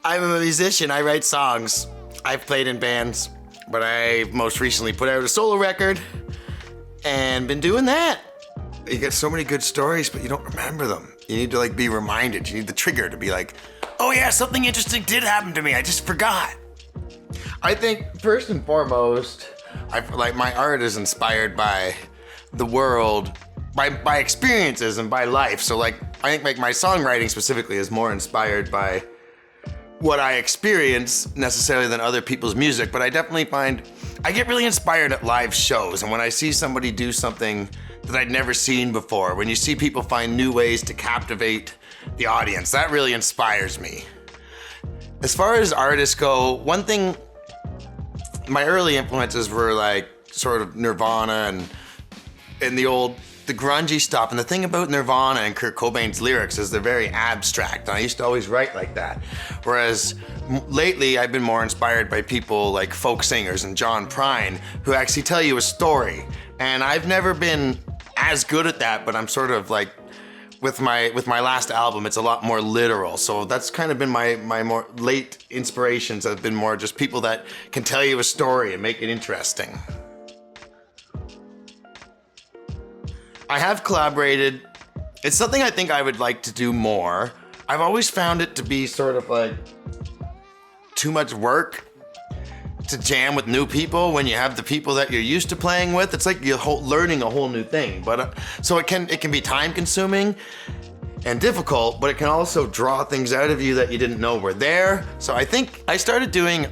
I'm a musician. I write songs. I've played in bands, but I most recently put out a solo record and been doing that. You get so many good stories, but you don't remember them. You need to be reminded. You need the trigger to be like, oh yeah, something interesting did happen to me. I just forgot. I think first and foremost, my art is inspired by the world, by experiences and by life. So I think my songwriting specifically is more inspired by what I experience necessarily than other people's music. But I definitely find I get really inspired at live shows, and when I see somebody do something that I'd never seen before, when you see people find new ways to captivate the audience, that really inspires me. As far as artists go, one thing, my early influences were sort of Nirvana and the grungy stuff. And the thing about Nirvana and Kurt Cobain's lyrics is they're very abstract. And I used to always write like that. Whereas lately I've been more inspired by people like folk singers and John Prine, who actually tell you a story. And I've never been as good at that, but I'm sort of with my last album, it's a lot more literal. So that's kind of been my more late inspirations have been more just people that can tell you a story and make it interesting. I have collaborated. It's something I think I would like to do more. I've always found it to be sort of too much work to jam with new people when you have the people that you're used to playing with. It's like you're learning a whole new thing. But so it can be time consuming and difficult, but it can also draw things out of you that you didn't know were there. So I think I started doing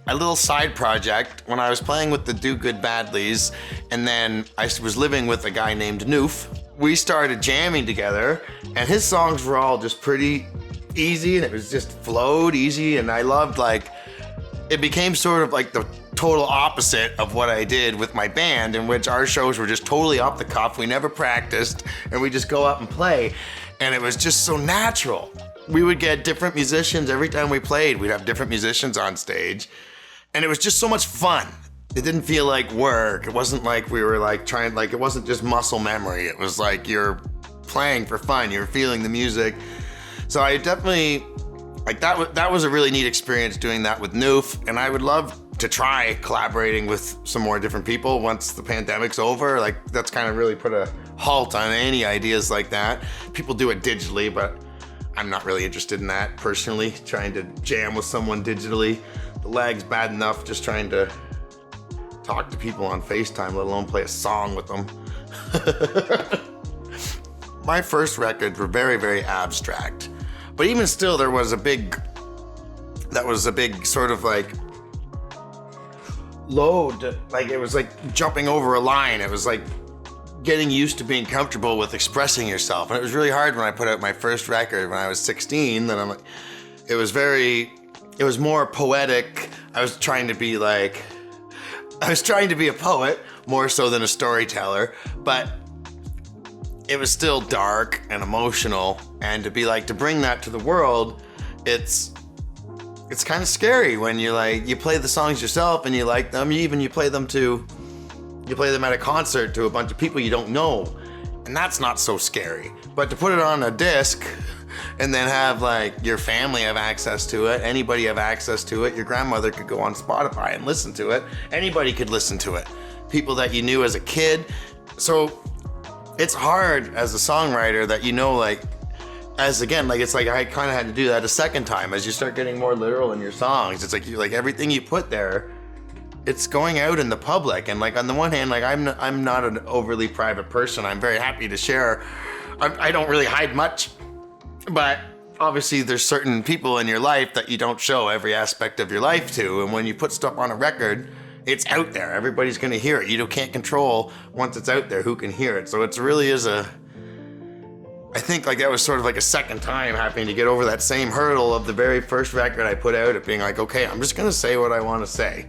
a little side project when I was playing with the Do Good Badlies, and then I was living with a guy named Noof. We started jamming together, and his songs were all just pretty easy, and it was just flowed easy, and I loved it became sort of the total opposite of what I did with my band, in which our shows were just totally off the cuff. We never practiced, and we just go up and play, and it was just so natural. We would get different musicians every time we played. We'd have different musicians on stage, and it was just so much fun. It didn't feel like work. It wasn't like we were trying, it wasn't just muscle memory. It was you're playing for fun. You're feeling the music. So I definitely, that was a really neat experience doing that with Noof, and I would love to try collaborating with some more different people once the pandemic's over. That's kind of really put a halt on any ideas like that. People do it digitally, but I'm not really interested in that personally, trying to jam with someone digitally. The lag's bad enough just trying to talk to people on FaceTime, let alone play a song with them. My first records were very, very abstract. But even still, that was a big sort of load. It was jumping over a line. It was getting used to being comfortable with expressing yourself. And it was really hard when I put out my first record when I was 16. It was more poetic. I was trying to be a poet more so than a storyteller, but it was still dark and emotional. And to bring that to the world, it's kind of scary when you play the songs yourself and you like them. You play them at a concert to a bunch of people you don't know, and that's not so scary. But to put it on a disc and then have your family have access to it, anybody have access to it, your grandmother could go on Spotify and listen to it, anybody could listen to it, people that you knew as a kid. So it's hard as a songwriter that it's I kind of had to do that a second time as you start getting more literal in your songs. It's everything you put there, it's going out in the public. And on the one hand, I'm not an overly private person. I'm very happy to share. I don't really hide much, but obviously there's certain people in your life that you don't show every aspect of your life to. And when you put stuff on a record, it's out there. Everybody's going to hear it. You can't control once it's out there who can hear it. So it really is I think that was sort of a second time having to get over that same hurdle of the very first record I put out, of being okay, I'm just going to say what I want to say.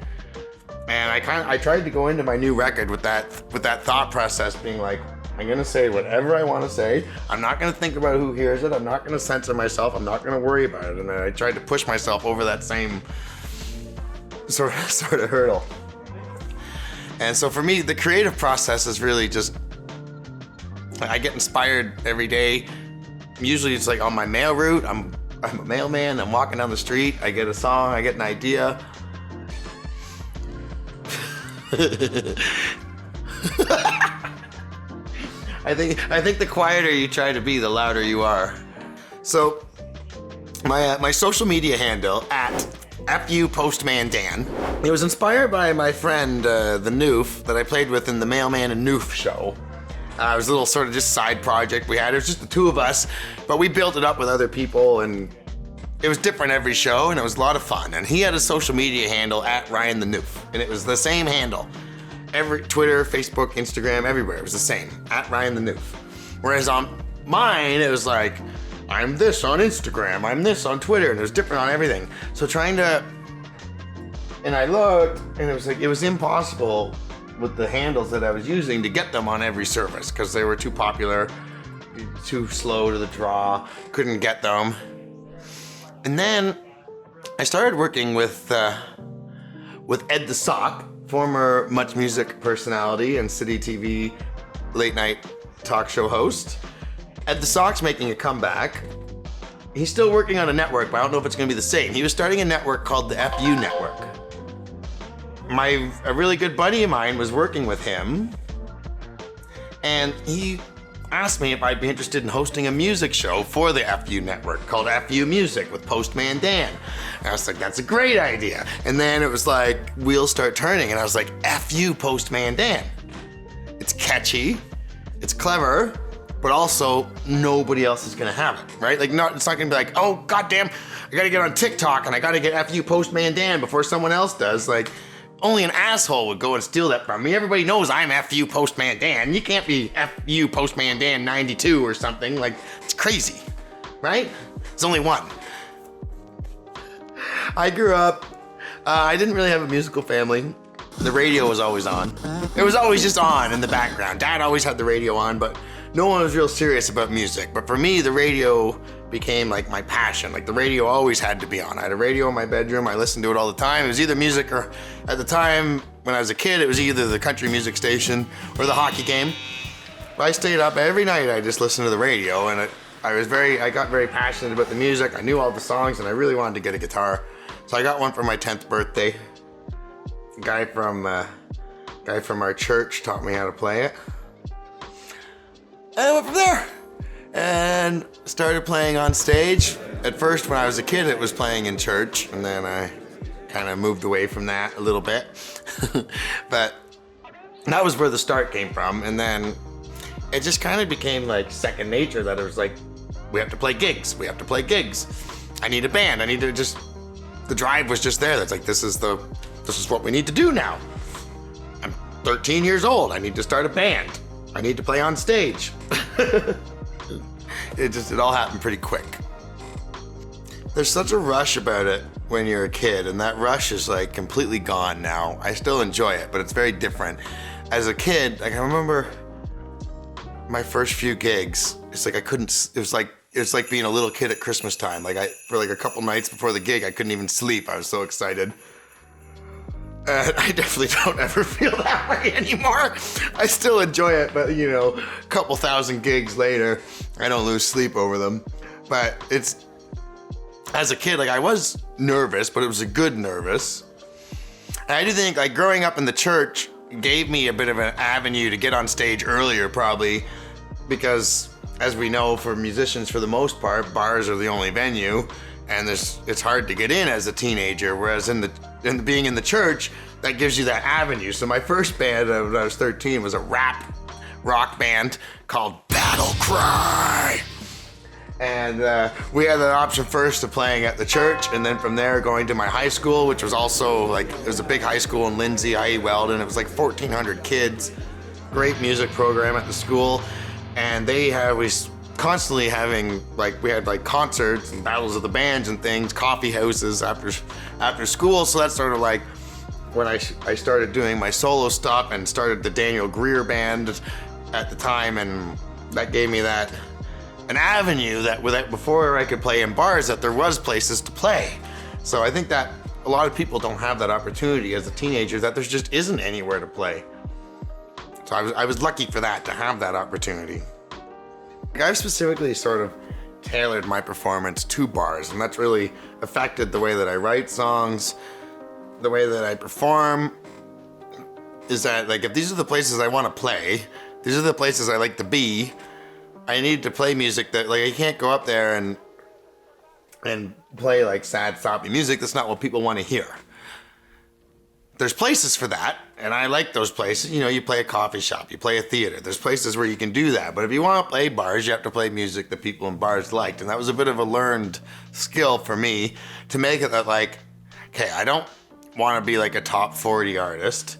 And I tried to go into my new record with that thought process, being I'm going to say whatever I want to say. I'm not going to think about who hears it. I'm not going to censor myself. I'm not going to worry about it. And I tried to push myself over that same sort of hurdle. And so for me, the creative process is really just, I get inspired every day. Usually it's on my mail route. I'm I'm a mailman, I'm walking down the street, I get a song, I get an idea. I think the quieter you try to be, the louder you are. So my social media handle at FU Postman Dan. It was inspired by my friend the Noof that I played with in the Mailman and Noof show. It was a little sort of just side project we had. It was just the two of us, but we built it up with other people, and it was different every show, and it was a lot of fun. And he had a social media handle at Ryan the Noof, and it was the same handle. Every Twitter, Facebook, Instagram, everywhere, it was the same, at Ryan the Noof. Whereas on mine, it was like, I'm this on Instagram, I'm this on Twitter, and it was different on everything. So and I looked, and it was like, it was impossible with the handles that I was using to get them on every service because they were too popular, too slow to the draw, couldn't get them. And then I started working with Ed the Sock, former Much Music personality and City TV late night talk show host. Ed the Sock's making a comeback. He's still working on a network, but I don't know if it's going to be the same. He was starting a network called the FU Network. A really good buddy of mine was working with him, and he asked me if I'd be interested in hosting a music show for the FU Network called FU Music with Postman Dan. And I was like, that's a great idea. And then it was like, wheels start turning, and I was like, FU Postman Dan. It's catchy, it's clever, but also nobody else is gonna have it, right? Like, it's not gonna be like, oh, goddamn, I gotta get on TikTok and I gotta get FU Postman Dan before someone else does. Like, only an asshole would go and steal that from me. Everybody knows I'm FU Postman Dan. You can't be FU Postman Dan 92 or something. Like, it's crazy, right? There's only one. I grew up, I didn't really have a musical family. The radio was always on. It was always just on in the background. Dad always had the radio on, but no one was real serious about music. But for me, the radio became like my passion. Like, the radio always had to be on. I had a radio in my bedroom. I listened to it all the time. It was either music or, at the time when I was a kid, it was either the country music station or the hockey game. But I stayed up every night. I just listened to the radio, and I got very passionate about the music. I knew all the songs, and I really wanted to get a guitar. So I got one for my 10th birthday. A guy from our church taught me how to play it. And I went from there and started playing on stage. At first, when I was a kid, it was playing in church, and then I kind of moved away from that a little bit. But that was where the start came from, and then it just kind of became like second nature, that it was like, we have to play gigs. I need a band. The drive was just there. That's like, this is what we need to do now. I'm 13 years old. I need to start a band. I need to play on stage. It all happened pretty quick. There's such a rush about it when you're a kid, and that rush is like completely gone now. I still enjoy it, but it's very different. As a kid, like, I remember my first few gigs. It's like it was like being a little kid at Christmas time. Like, for like a couple nights before the gig, I couldn't even sleep. I was so excited. I definitely don't ever feel that way anymore. I still enjoy it, but a couple thousand gigs later, I don't lose sleep over them. But as a kid, like, I was nervous, but it was a good nervous. And I do think, like, growing up in the church gave me a bit of an avenue to get on stage earlier, probably, because as we know, for musicians, for the most part, bars are the only venue, and it's hard to get in as a teenager, whereas being in the church, that gives you that avenue. So my first band when I was 13 was a rap rock band called Battle Cry. And we had the option first of playing at the church, and then from there going to my high school, which was also like, it was a big high school in Lindsay, IE Weldon. It was like 1,400 kids. Great music program at the school. And we constantly having, like, we had like concerts and battles of the bands and things, coffee houses after school. So that's sort of like when I started doing my solo stuff and started the Daniel Greer band at the time, and that gave me an avenue that before I could play in bars, that there was places to play. So I think that a lot of people don't have that opportunity as a teenager, that there just isn't anywhere to play. So I was lucky for that, to have that opportunity. I've specifically sort of tailored my performance to bars, and that's really affected the way that I write songs, the way that I perform. Is that like, if these are the places I want to play, these are the places I like to be, I need to play music that, like, I can't go up there and play like sad, soppy music. That's not what people want to hear. There's places for that, and I like those places. You know, you play a coffee shop, you play a theater. There's places where you can do that. But if you want to play bars, you have to play music that people in bars liked. And that was a bit of a learned skill for me to make it that, like, okay, I don't want to be like a top 40 artist.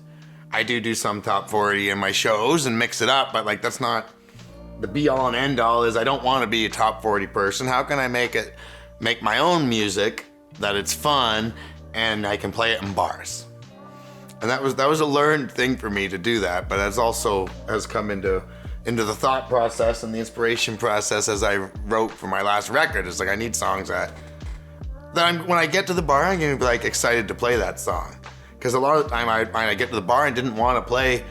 I do some top 40 in my shows and mix it up, but like, that's not the be all and end all. Is I don't want to be a top 40 person. How can I make my own music that it's fun and I can play it in bars? And that was a learned thing for me to do that, but has come into the thought process and the inspiration process as I wrote for my last record. It's like, I need songs that when I get to the bar, I'm gonna be like excited to play that song. Because a lot of the time I get to the bar and didn't want to play.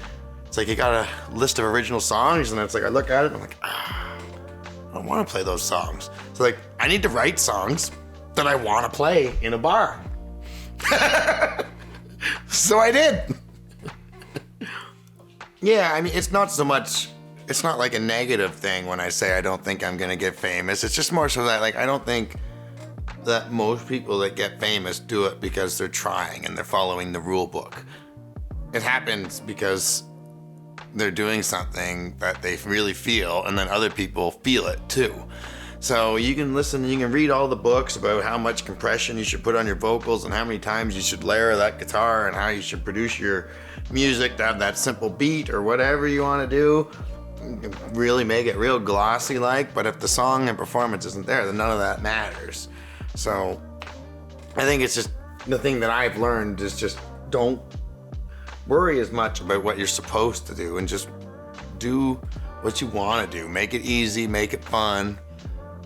It's like, you got a list of original songs, and it's like, I look at it and I'm like, I don't want to play those songs. So like, I need to write songs that I want to play in a bar. So I did. Yeah, I mean, it's not like a negative thing when I say I don't think I'm gonna get famous. It's just more so that, like, I don't think that most people that get famous do it because they're trying and they're following the rule book. It happens because they're doing something that they really feel, and then other people feel it too. So you can listen, you can read all the books about how much compression you should put on your vocals and how many times you should layer that guitar and how you should produce your music to have that simple beat or whatever you want to do. You can really make it real glossy like, but if the song and performance isn't there, then none of that matters. So I think it's just the thing that I've learned is just don't worry as much about what you're supposed to do and just do what you want to do. Make it easy, make it fun.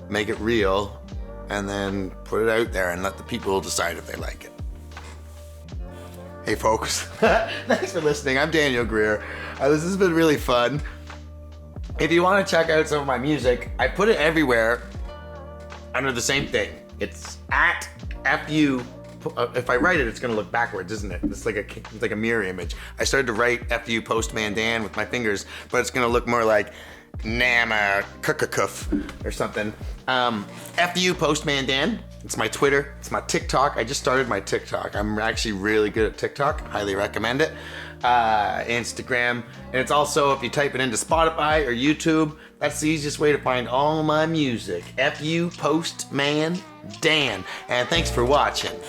Make it real, and then put it out there and let the people decide if they like it. Hey folks, thanks for listening. I'm Daniel Greer. This has been really fun. If you want to check out some of my music, I put it everywhere under the same thing. It's at FU. If I write it, it's gonna look backwards, isn't it? It's like a mirror image. I started to write FU Postman Dan with my fingers, but it's gonna look more like Nama Kukakuf or something. FU Postman Dan. It's my Twitter. It's my TikTok. I just started my TikTok. I'm actually really good at TikTok. Highly recommend it. Instagram. And it's also, if you type it into Spotify or YouTube, that's the easiest way to find all my music. FU Postman Dan. And thanks for watching.